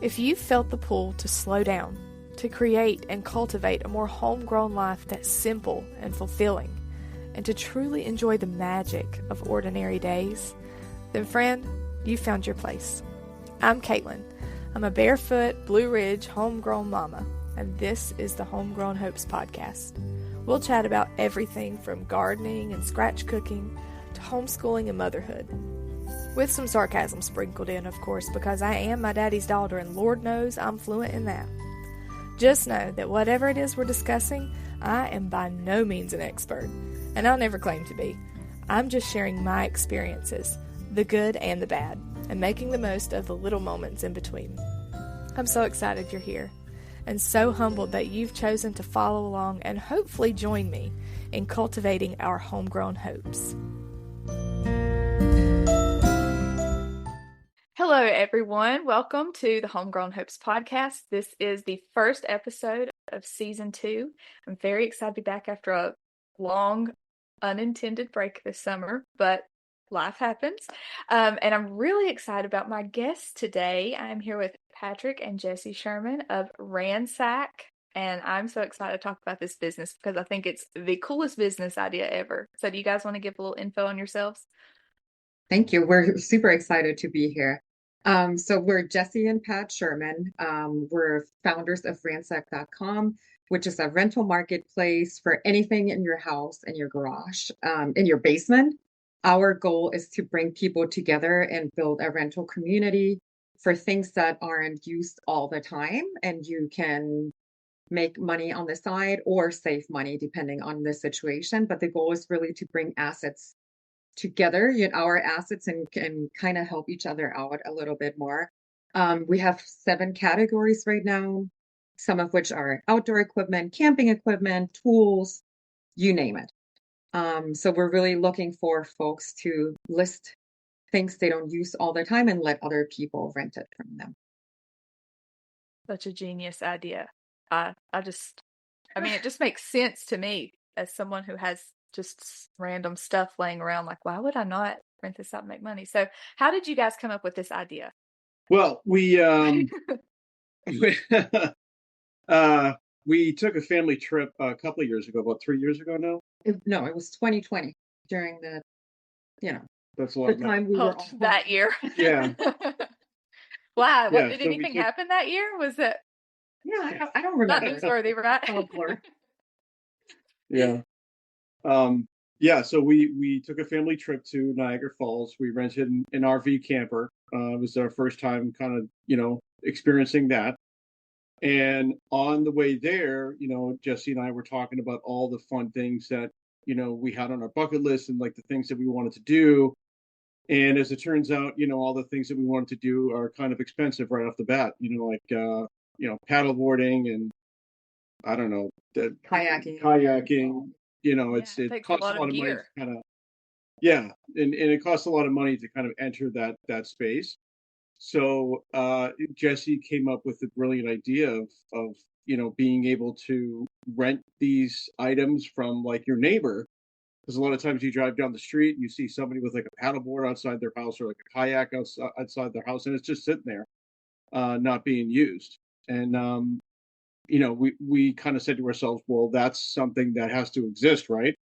If you've felt the pull to slow down, to create and cultivate a more homegrown life that's simple and fulfilling, and to truly enjoy the magic of ordinary days, then friend, you found your place. I'm Caitlin. I'm a barefoot, Blue Ridge, homegrown mama, and this is the Homegrown Hopes podcast. We'll chat about everything from gardening and scratch cooking to homeschooling and motherhood. With some sarcasm sprinkled in, of course, because I am my daddy's daughter and Lord knows I'm fluent in that. Just know that whatever it is we're discussing, I am by no means an expert, and I'll never claim to be. I'm just sharing my experiences, the good and the bad, and making the most of the little moments in between. I'm so excited you're here, and so humbled that you've chosen to follow along and hopefully join me in cultivating our homegrown hopes. Hello, everyone. Welcome to the Homegrown Hopes podcast. This is the first episode of season 2. I'm very excited to be back after a long, unintended break this summer, but life happens. And I'm really excited about my guests today. I'm here with Patrick and Jessi Sherman of Rannsak, and I'm so excited to talk about this business because I think it's the coolest business idea ever. So do you guys want to give a little info on yourselves? Thank you. We're super excited to be here. So we're Jessi and Pat Sherman. We're founders of Rannsak.com, which is a rental marketplace for anything in your house, in your garage, in your basement. Our goal is to bring people together and build a rental community for things that aren't used all the time, and you can make money on the side or save money depending on the situation. But the goal is really to bring assets together, our assets, and can kind of help each other out a little bit more. We have 7 categories right now, some of which are outdoor equipment, camping equipment, tools, you name it. So we're really looking for folks to list things they don't use all the time and let other people rent it from them. Such a genius idea. It just makes sense to me as someone who has just random stuff laying around. Like, why would I not rent this out and make money? So how did you guys come up with this idea? Well, we we took a family trip a couple of years ago, about 3 years ago now. No, it was 2020 during the, That's a lot the time we were all that year. Yeah. Wow. Yeah, Did so anything happen that year? Was it? Yeah, I don't remember. Not newsworthy, right? Yeah. Yeah, so we took a family trip to Niagara Falls. We rented an RV camper. It was our first time kind of, experiencing that. And on the way there, Jessi and I were talking about all the fun things that, we had on our bucket list and like the things that we wanted to do. And as it turns out, all the things that we wanted to do are kind of expensive right off the bat, paddleboarding and I don't know, kayaking. It costs a lot of money to kind of, and it costs a lot of money to kind of enter that space. So Jessi came up with the brilliant idea of being able to rent these items from like your neighbor, because a lot of times you drive down the street and you see somebody with like a paddleboard outside their house or like a kayak outside their house, and it's just sitting there, not being used. And we kind of said to ourselves, well, that's something that has to exist, right?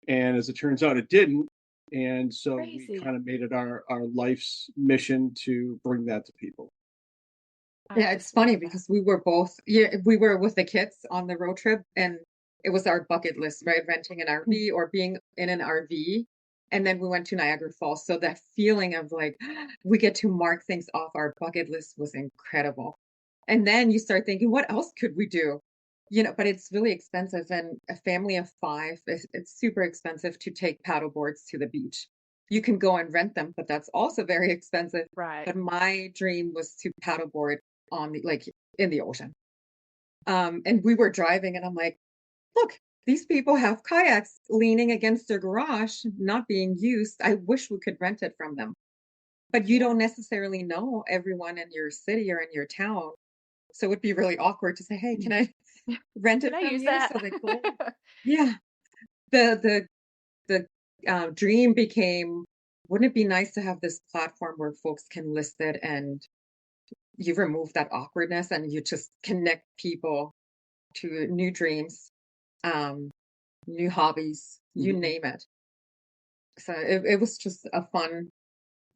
And as it turns out, it didn't. And so Crazy. We kind of made it our life's mission to bring that to people. Yeah, it's funny because we were with the kids on the road trip, and it was our bucket list, right? Renting an RV or being in an RV. And then we went to Niagara Falls. So that feeling of like, we get to mark things off our bucket list was incredible. And then you start thinking, what else could we do? But it's really expensive. And a family of 5, it's super expensive to take paddle boards to the beach. You can go and rent them, but that's also very expensive. Right. But my dream was to paddleboard in the ocean. And we were driving and I'm like, look, these people have kayaks leaning against their garage, not being used. I wish we could rent it from them. But you don't necessarily know everyone in your city or in your town. So it would be really awkward to say, hey, can I rent it from you? That? So they could. Yeah. The dream became, wouldn't it be nice to have this platform where folks can list it and you remove that awkwardness and you just connect people to new dreams, new hobbies, you name it. So it was just a fun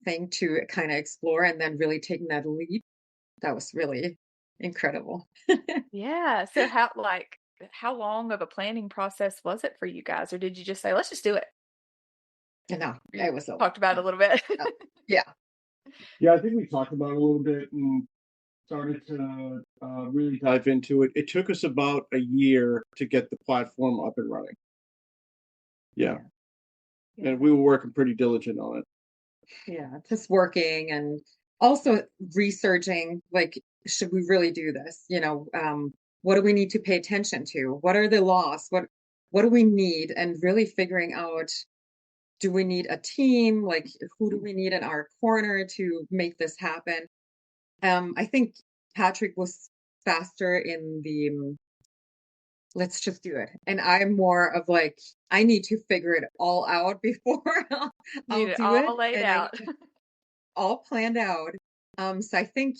thing to kind of explore, and then really taking that leap. That was really incredible. Yeah. So how long of a planning process was it for you guys? Or did you just say, let's just do it? No, it was Talked about it a little bit. yeah. Yeah, I think we talked about it a little bit and started to really dive into it. It took us about a year to get the platform up and running. Yeah. And we were working pretty diligent on it. Yeah, just working and also researching, like, should we really do this? What do we need to pay attention to? What are the laws? What do we need? And really figuring out, do we need a team? Like, who do we need in our corner to make this happen? I think Patrick was faster in the let's just do it. And I'm more of like, I need to figure it all out before I'll Need it do it. all laid And out. all planned out. So I think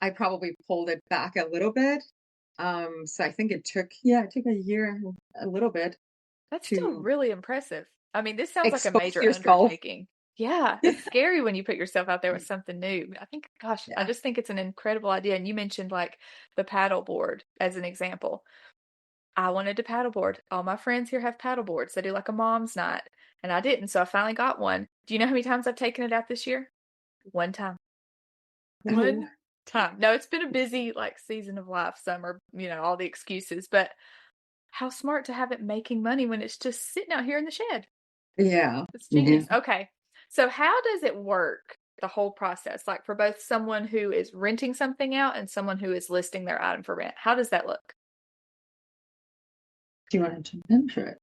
I probably pulled it back a little bit. So I think it took a year, a little bit. That's still really impressive. I mean, this sounds like a expose major yourself. undertaking. Yeah, it's scary when you put yourself out there with something new. I think, gosh, I Yeah. just think it's an incredible idea. And you mentioned like the paddle board as an example. I wanted to paddleboard. All my friends here have paddle boards. They do like a mom's night, and I didn't, so I finally got one. Do you know how many times I've taken it out this year? One time. Oh, One time. No, it's been a busy like season of life, summer, all the excuses, but how smart to have it making money when it's just sitting out here in the shed. yeah. It's genius. Okay. So how does it work, the whole process? Like for both someone who is renting something out and someone who is listing their item for rent. How does that look? Do you want to jump in for it?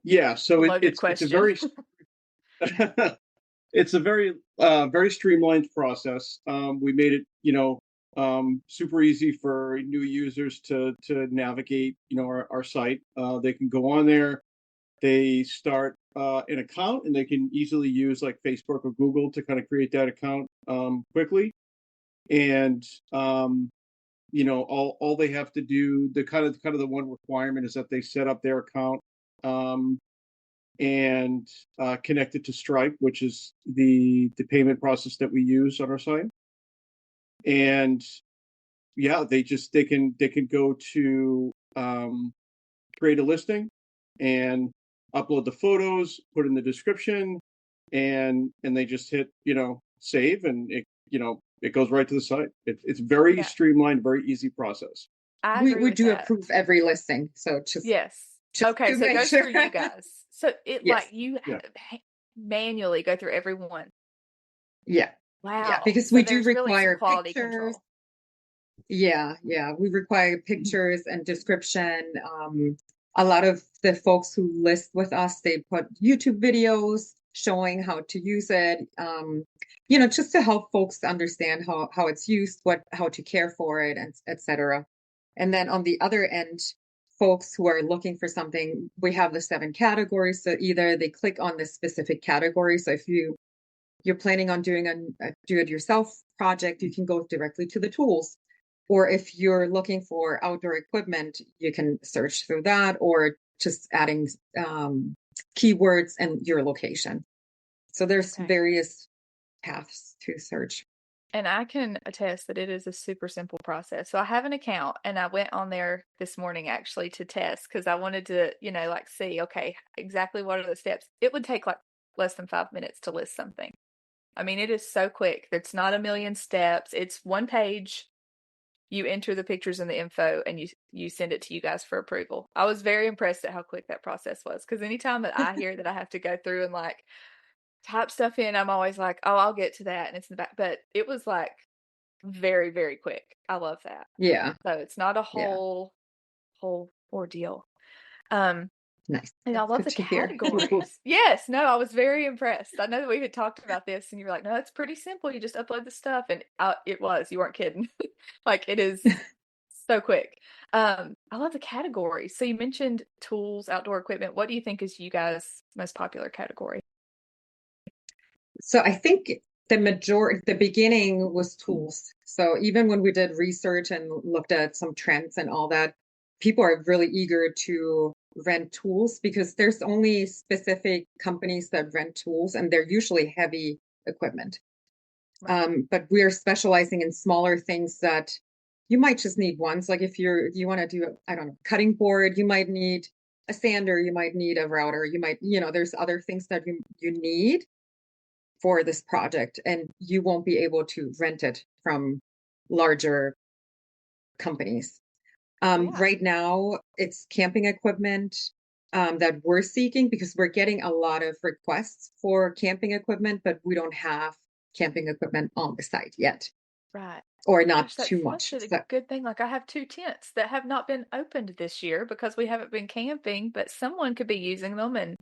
Yeah, so Loaded it's a question. very it's a very very streamlined process. We made it, super easy for new users to navigate, our site. They can go on there, they start an account, and they can easily use like Facebook or Google to kind of create that account quickly. And all they have to do, the kind of the one requirement is that they set up their account and connect it to Stripe, which is the payment process that we use on our site. And yeah, they can go to create a listing and upload the photos, put in the description, and they just hit save, and it goes right to the site. It's very streamlined, very easy process. We do approve every listing, so yes. Okay, so it goes through you guys. So like you manually go through every one. Yeah. Wow. Yeah, because so we do require really quality pictures. Control. Yeah, we require pictures and description. A lot of the folks who list with us, they put YouTube videos showing how to use it, just to help folks understand how it's used, how to care for it, and etc. And then on the other end, folks who are looking for something, we have the 7 categories. So either they click on the specific category. So if you're planning on doing a do-it-yourself project, you can go directly to the tools. Or if you're looking for outdoor equipment, you can search through that, or just adding keywords and your location. So there's various paths to search. And I can attest that it is a super simple process. So I have an account, and I went on there this morning actually to test, because I wanted to, see, okay, exactly what are the steps. It would take like less than 5 minutes to list something. I mean, it is so quick. It's not a million steps. It's one page. You enter the pictures and the info, and you send it to you guys for approval. I was very impressed at how quick that process was, because anytime that I hear that I have to go through and like type stuff in, I'm always like, oh, I'll get to that, and it's in the back. But it was like very, very quick. I love that. Yeah. So it's not a whole ordeal. Nice. And I love the categories. Yes, no, I was very impressed. I know that we had talked about this, and you were like, no, it's pretty simple. You just upload the stuff. And it was. You weren't kidding. Like, it is so quick. I love the categories. So you mentioned tools, outdoor equipment. What do you think is you guys' most popular category? So I think the beginning was tools. So even when we did research and looked at some trends and all that, people are really eager to rent tools because there's only specific companies that rent tools and they're usually heavy equipment. But we're specializing in smaller things that you might just need once. Like if you want to do, I don't know, cutting board, you might need a sander, you might need a router, you might, there's other things that you need for this project, and you won't be able to rent it from larger companies. Right now, it's camping equipment that we're seeking because we're getting a lot of requests for camping equipment, but we don't have camping equipment on the site yet. Right. Or not too much. That's a good thing. Like I have 2 tents that have not been opened this year because we haven't been camping, but someone could be using them. And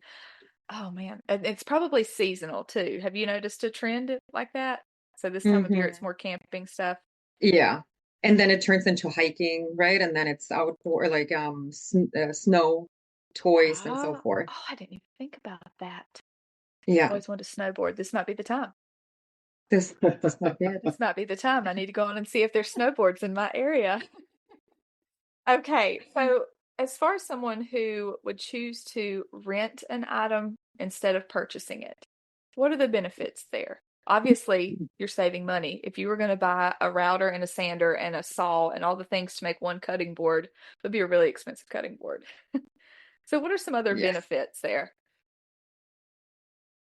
oh man, and it's probably seasonal too. Have you noticed a trend like that? So this time of year, it's more camping stuff. Yeah. And then it turns into hiking, right? And then it's outdoor, like snow toys and so forth. Oh, I didn't even think about that. Yeah. I always wanted to snowboard. This might be the time. This might be it. This might be the time. I need to go on and see if there's snowboards in my area. Okay, so as far as someone who would choose to rent an item instead of purchasing it, what are the benefits there? Obviously, you're saving money. If you were going to buy a router and a sander and a saw and all the things to make one cutting board, it would be a really expensive cutting board. So what are some other benefits there?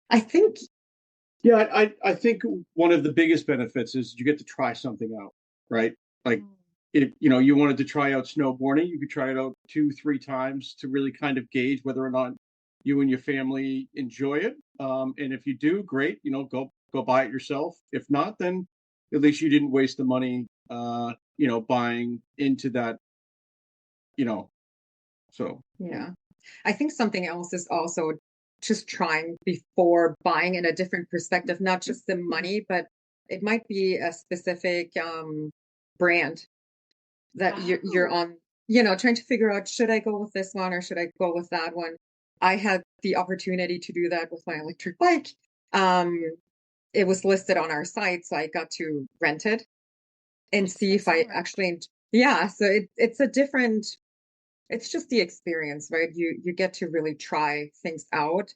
I think I think one of the biggest benefits is you get to try something out, right? Like if you wanted to try out snowboarding, you could try it out 2-3 times to really kind of gauge whether or not you and your family enjoy it. And if you do, great, go buy it yourself. If not, then at least you didn't waste the money buying into that, so yeah. I think something else is also just trying before buying in a different perspective, not just the money, but it might be a specific brand that you're on, trying to figure out, should I go with this one or should I go with that one? I had the opportunity to do that with my electric bike. It was listed on our site, so I got to rent it and see if I actually, so it's a different, it's just the experience, right? You get to really try things out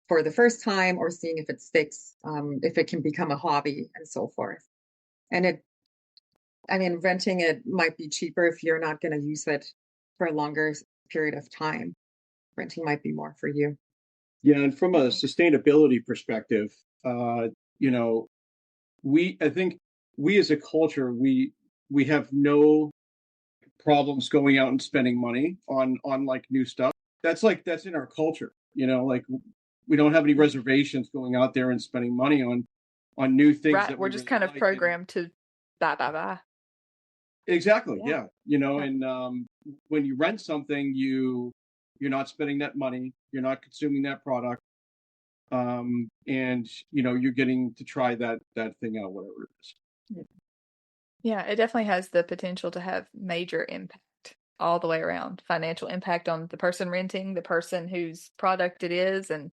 for the first time or seeing if it sticks, if it can become a hobby and so forth. And renting it might be cheaper if you're not going to use it for a longer period of time. Renting might be more for you. Yeah, and from a sustainability perspective, I think we as a culture, we have no problems going out and spending money on like new stuff. That's in our culture, like we don't have any reservations going out there and spending money on new things. Right, we're just kind of programmed to buy. Exactly. Yeah. And when you rent something, you're not spending that money, you're not consuming that product. And you're getting to try that thing out, whatever it is. Yeah, it definitely has the potential to have major impact all the way around. Financial impact on the person renting, the person whose product it is, and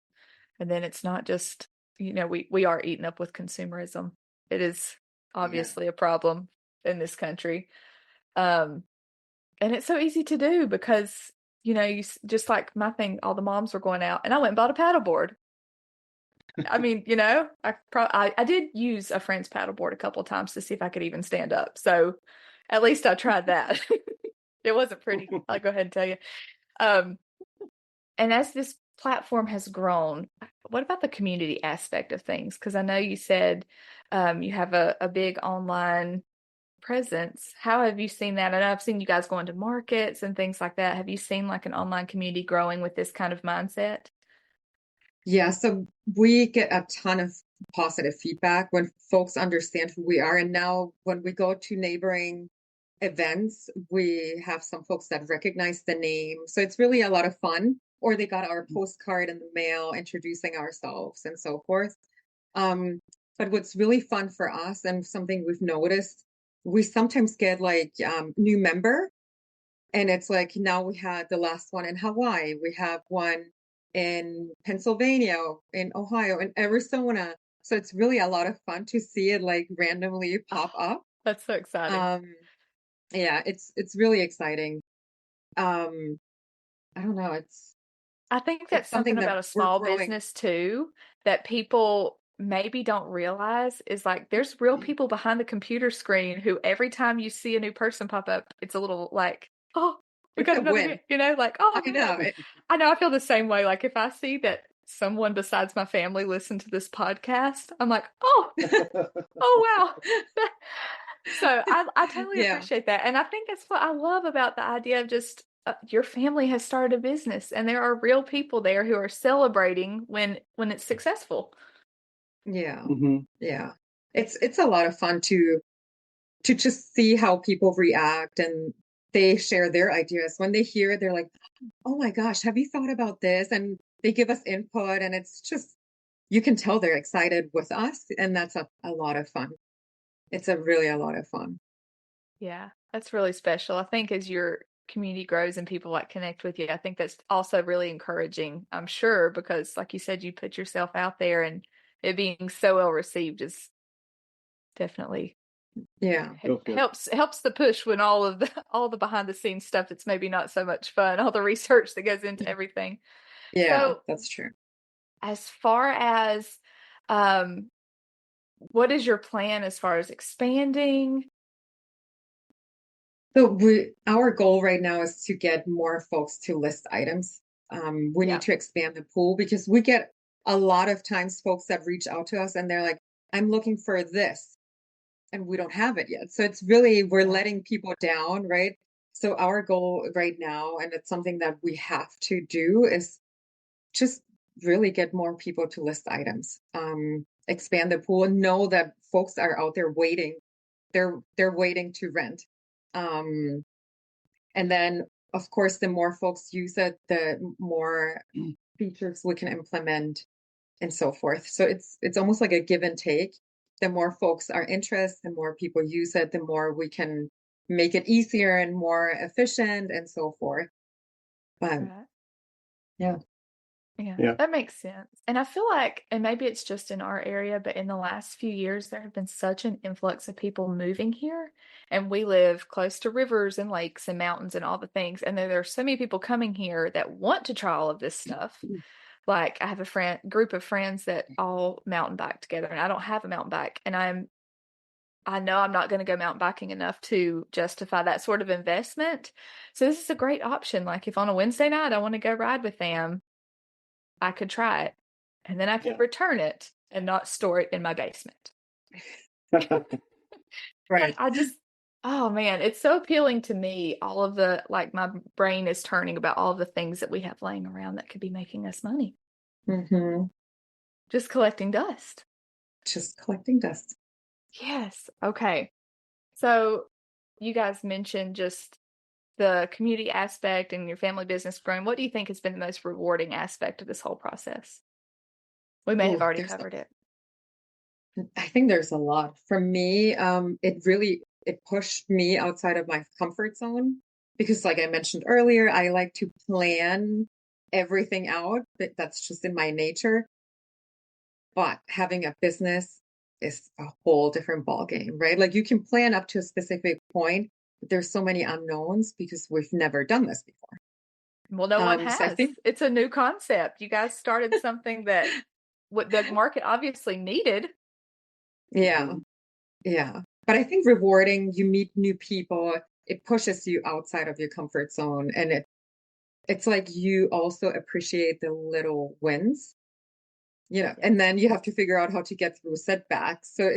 then it's not just, we are eaten up with consumerism. It is obviously a problem in this country. And it's so easy to do because, you just like my thing, all the moms were going out and I went and bought a paddleboard. I mean, I did use a friend's paddleboard a couple of times to see if I could even stand up. So at least I tried that. It wasn't pretty. I'll go ahead and tell you. And as this platform has grown, what about the community aspect of things? Because I know you said you have a big online presence. How have you seen that? I know I've seen you guys going to markets and things like that. Have you seen like an online community growing with this kind of mindset? Yeah, so we get a ton of positive feedback when folks understand who we are. And now when we go to neighboring events, we have some folks that recognize the name. So it's really a lot of fun. Or they got our postcard in the mail introducing ourselves and so forth. But what's really fun for us and something we've noticed, we sometimes get like new member. And it's like now we had the last one in Hawaii. We have one in Pennsylvania, in Ohio, in Arizona. So it's really a lot of fun to see it like randomly pop up. That's so exciting. Yeah, it's really exciting. I don't know, I think that's it's something something that about a we're small growing. business too, that people maybe don't realize is like there's real people behind the computer screen who every time you see a new person pop up, it's a little like, oh, we It's got a another, win. like, oh, I know. I know I feel the same way. Like if I see that someone besides my family listen to this podcast, I'm like, oh, oh wow. So I totally Yeah. appreciate that. And I think that's what I love about the idea of just your family has started a business and there are real people there who are celebrating when it's successful. Yeah. Mm-hmm. Yeah. It's a lot of fun to just see how people react, and they share their ideas. When they hear it, they're like, "Oh my gosh, have you thought about this?" And they give us input, and it's just, you can tell they're excited with us, and that's a lot of fun. It's really a lot of fun. Yeah, that's really special. I think as your community grows and people like connect with you, I think that's also really encouraging, I'm sure, because like you said, you put yourself out there and it being so well received is definitely Yeah. helps the push when all the behind the scenes stuff that's maybe not so much fun, all the research that goes into everything. Yeah, So that's true. as far as what is your plan as far as expanding? So our goal right now is to get more folks to list items. We Yeah. need to expand the pool because we get a lot of times folks that reach out to us and they're like, "I'm looking for this," and we don't have it yet. So it's really, we're letting people down, right? So our goal right now, and it's something that we have to do, is just really get more people to list items. Expand the pool, and know that folks are out there waiting. They're waiting to rent. Um, and then, of course, the more folks use it, the more features we can implement and so forth. So it's almost like a give and take. The more folks are interested, the more people use it, the more we can make it easier and more efficient and so forth. But Right. yeah. Yeah, that makes sense. And I feel like, and maybe it's just in our area, but in the last few years, there have been such an influx of people moving here. And we live close to rivers and lakes and mountains and all the things. And there are so many people coming here that want to try all of this stuff. Like I have a group of friends that all mountain bike together, and I don't have a mountain bike. And I know I'm not going to go mountain biking enough to justify that sort of investment. So this is a great option. Like if on a Wednesday night I want to go ride with them, I could try it and then I could return it and not store it in my basement. Right. Oh man, it's so appealing to me. All of the, like, my brain is turning about all of the things that we have laying around that could be making us money. Mm-hmm. Just collecting dust. Just collecting dust. Yes. Okay. So you guys mentioned just the community aspect and your family business growing. What do you think has been the most rewarding aspect of this whole process? We may have already covered it. I think there's a lot. For me, it pushed me outside of my comfort zone because, like I mentioned earlier, I like to plan everything out. That's just in my nature. But having a business is a whole different ballgame, right? Like you can plan up to a specific point, but there's so many unknowns because we've never done this before. Well, no one has. So I think It's a new concept. You guys started something that what the market obviously needed. yeah, yeah. But I think rewarding, you meet new people, it pushes you outside of your comfort zone, and it's like you also appreciate the little wins, and then you have to figure out how to get through setbacks. So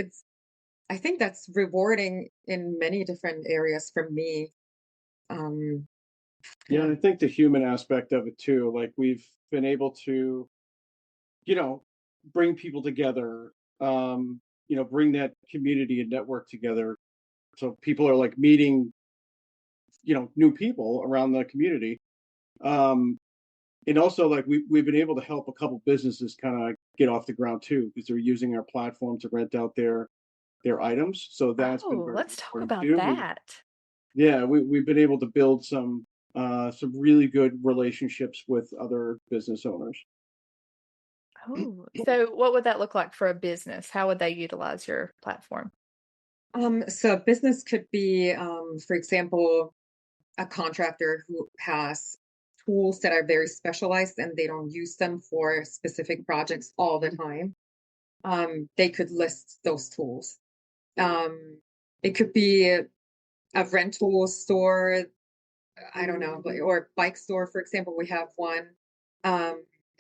I think that's rewarding in many different areas for me. Yeah, and I think the human aspect of it too, like we've been able to, bring people together, bring that community and network together. So people are like meeting, new people around the community. And also like we've been able to help a couple businesses kind of get off the ground too, because they're using our platform to rent out their items. So that's been very Let's talk important about too. that. We've been able to build some really good relationships with other business owners. Oh, so what would that look like for a business? How would they utilize your platform? So a business could be, for example, a contractor who has tools that are very specialized and they don't use them for specific projects all the time. They could list those tools. It could be a rental store, I don't know, or bike store, for example. We have one,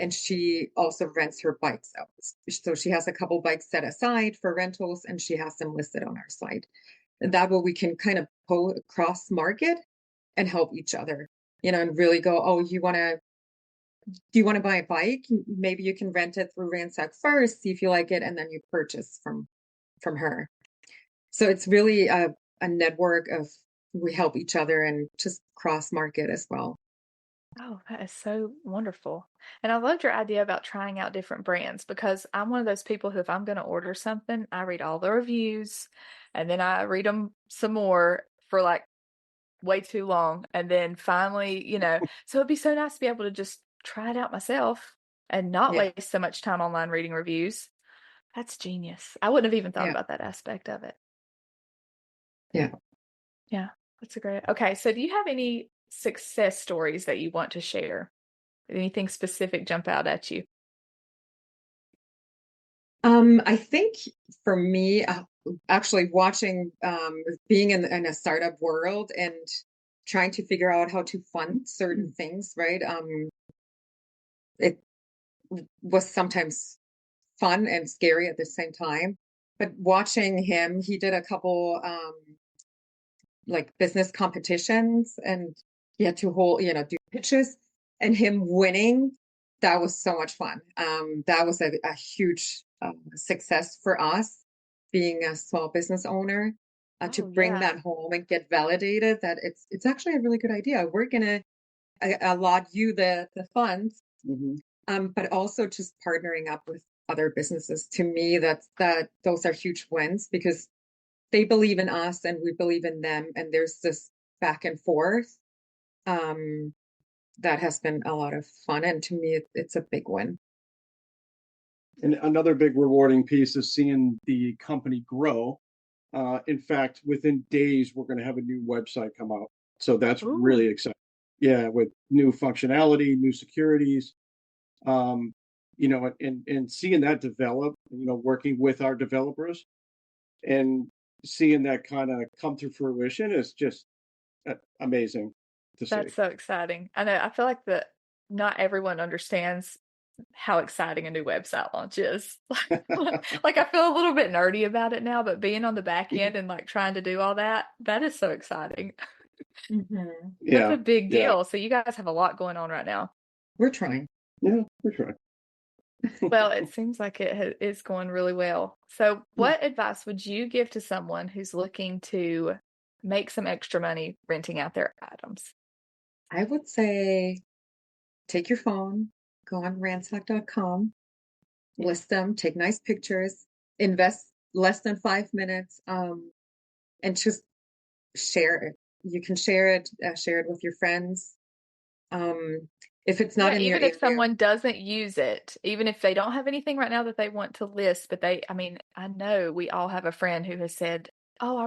and she also rents her bikes out. So she has a couple bikes set aside for rentals, and she has them listed on our site. And that way we can kind of cross market and help each other, and really go, oh, do you want to buy a bike? Maybe you can rent it through Rannsak first, see if you like it, and then you purchase from her. So it's really a network of we help each other and just cross market as well. Oh, that is so wonderful. And I loved your idea about trying out different brands because I'm one of those people who, if I'm going to order something, I read all the reviews and then I read them some more for like way too long. And then finally, so it'd be so nice to be able to just try it out myself and not Yeah. waste so much time online reading reviews. That's genius. I wouldn't have even thought Yeah. about that aspect of it. Yeah. Yeah, that's a great. Okay, so do you have any success stories that you want to share? Anything specific jump out at you? I think for me, actually watching, being in a startup world and trying to figure out how to fund certain things, right? It was sometimes fun and scary at the same time. But watching him, he did a couple like business competitions and he had to do pitches and him winning, that was so much fun. That was a huge success for us being a small business owner, to Oh, bring yeah. that home and get validated that it's actually a really good idea. We're gonna allot you the funds, but also just partnering up with other businesses. To me, those are huge wins because they believe in us and we believe in them, and there's this back and forth that has been a lot of fun, and to me it's a big win. And another big rewarding piece is seeing the company grow. In fact, within days we're going to have a new website come out, so that's really Ooh. exciting. Yeah, with new functionality, new securities, um, and seeing that develop, working with our developers and seeing that kind of come to fruition is just amazing to see. That's so exciting. I know. I feel like that not everyone understands how exciting a new website launch is. Like I feel a little bit nerdy about it now, but being on the back end and like trying to do all that, that is so exciting. Mm-hmm. That's Yeah, a big yeah, deal. So you guys have a lot going on right now. We're trying. yeah, we're trying. Well, it seems like is going really well. So, what advice would you give to someone who's looking to make some extra money renting out their items? I would say take your phone, go on Rannsak.com, list them, take nice pictures, invest less than 5 minutes, and just share it. You can share it with your friends. If it's not Yeah, in your even if area, someone doesn't use it, even if they don't have anything right now that they want to list, but I mean, I know we all have a friend who has said, "Oh, I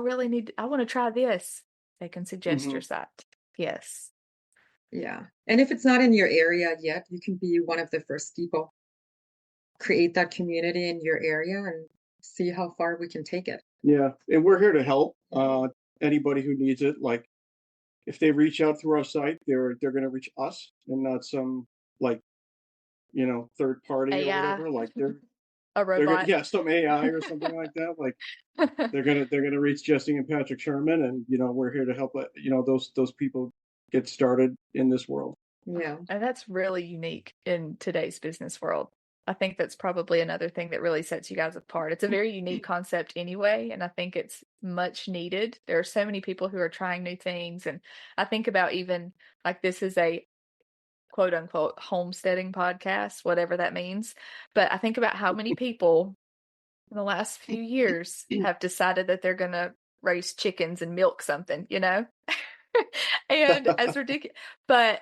want to try this." They can suggest your Hmm. site. Yes. yeah. And if it's not in your area yet, you can be one of the first people. Create that community in your area and see how far we can take it. Yeah, and we're here to help anybody who needs it. Like if they reach out through our site, they're going to reach us and not some like third party or AI, whatever. Like a they're gonna, robot. yeah, some AI or something like that. Like they're gonna reach Jessi and Patrick Sherman, and we're here to help those people get started in this world. Yeah. And that's really unique in today's business world. I think that's probably another thing that really sets you guys apart. It's a very unique concept anyway, and I think it's much needed. There are so many people who are trying new things, and I think about even like this is a quote unquote homesteading podcast, whatever that means. But I think about how many people in the last few years have decided that they're going to raise chickens and milk something, and as ridiculous, but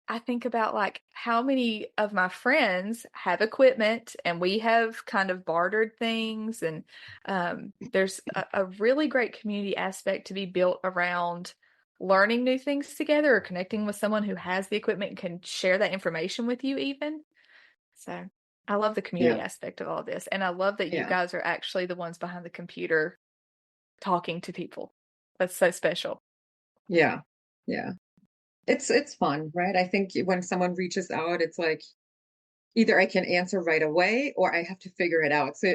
I think about like how many of my friends have equipment and we have kind of bartered things. And there's a really great community aspect to be built around learning new things together or connecting with someone who has the equipment and can share that information with you even. So I love the community aspect of all this. And I love that you guys are actually the ones behind the computer talking to people. That's so special. Yeah. Yeah. It's fun, right? I think when someone reaches out, it's like either I can answer right away or I have to figure it out. So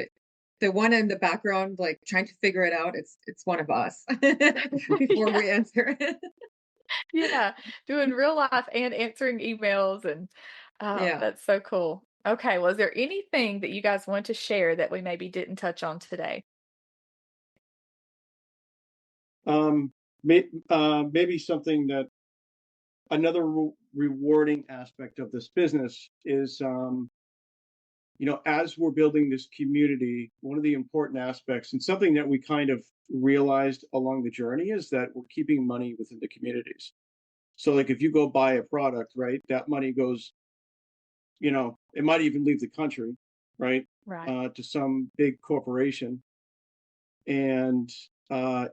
the one in the background, like trying to figure it out, it's one of us before we answer it. Yeah, doing real life and answering emails and that's so cool. Okay, well, is there anything that you guys want to share that we maybe didn't touch on today? Maybe something that another rewarding aspect of this business is, as we're building this community, one of the important aspects and something that we kind of realized along the journey is that we're keeping money within the communities. So like if you go buy a product, right, that money goes, it might even leave the country, right? Right. To some big corporation. And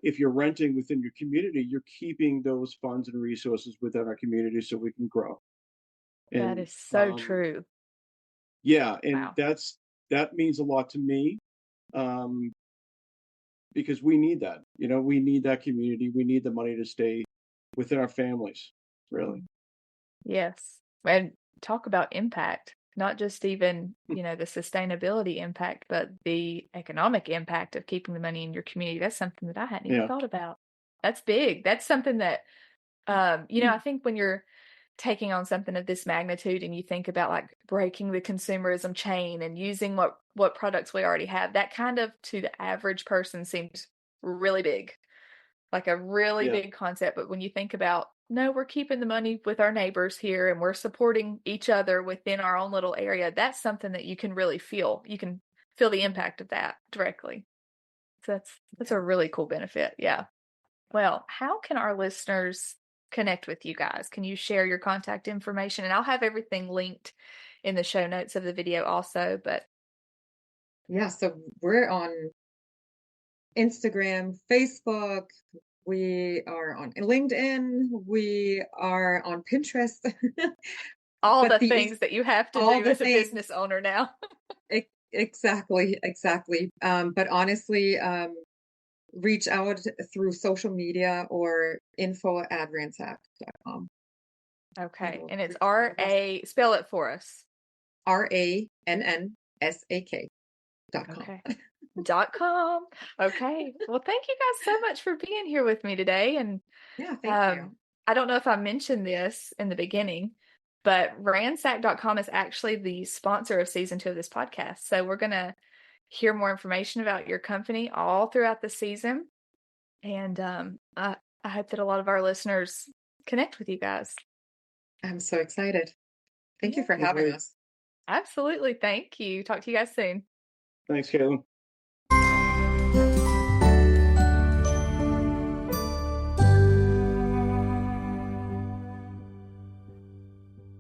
if you're renting within your community, you're keeping those funds and resources within our community so we can grow. That And is so true. yeah, and Wow. that means a lot to me, because we need that. We need that community. We need the money to stay within our families, really. Yes. And talk about impact, not just even, the sustainability impact, but the economic impact of keeping the money in your community. That's something that I hadn't even thought about. That's big. That's something that, I think when you're taking on something of this magnitude and you think about like breaking the consumerism chain and using what products we already have, that kind of to the average person seems really big, like a really big concept. But when you think about, no, we're keeping the money with our neighbors here and we're supporting each other within our own little area, that's something that you can really feel. You can feel the impact of that directly. So that's a really cool benefit. Yeah. Well, how can our listeners connect with you guys? Can you share your contact information? And I'll have everything linked in the show notes of the video also, but so we're on Instagram, Facebook, we are on LinkedIn, we are on Pinterest. all the things that you have to do as a business owner now. Exactly. But honestly, reach out through social media or info@rannsak.com. Okay. And it's R-A, spell it for us. RANNSAK.com. Okay. .com. Okay. Well, thank you guys so much for being here with me today. And thank you. I don't know if I mentioned this in the beginning, but Rannsak.com is actually the sponsor of season 2 of this podcast. So we're going to hear more information about your company all throughout the season. And I hope that a lot of our listeners connect with you guys. I'm so excited. Thank you for having us. Absolutely. Thank you. Talk to you guys soon. Thanks, Caitlin.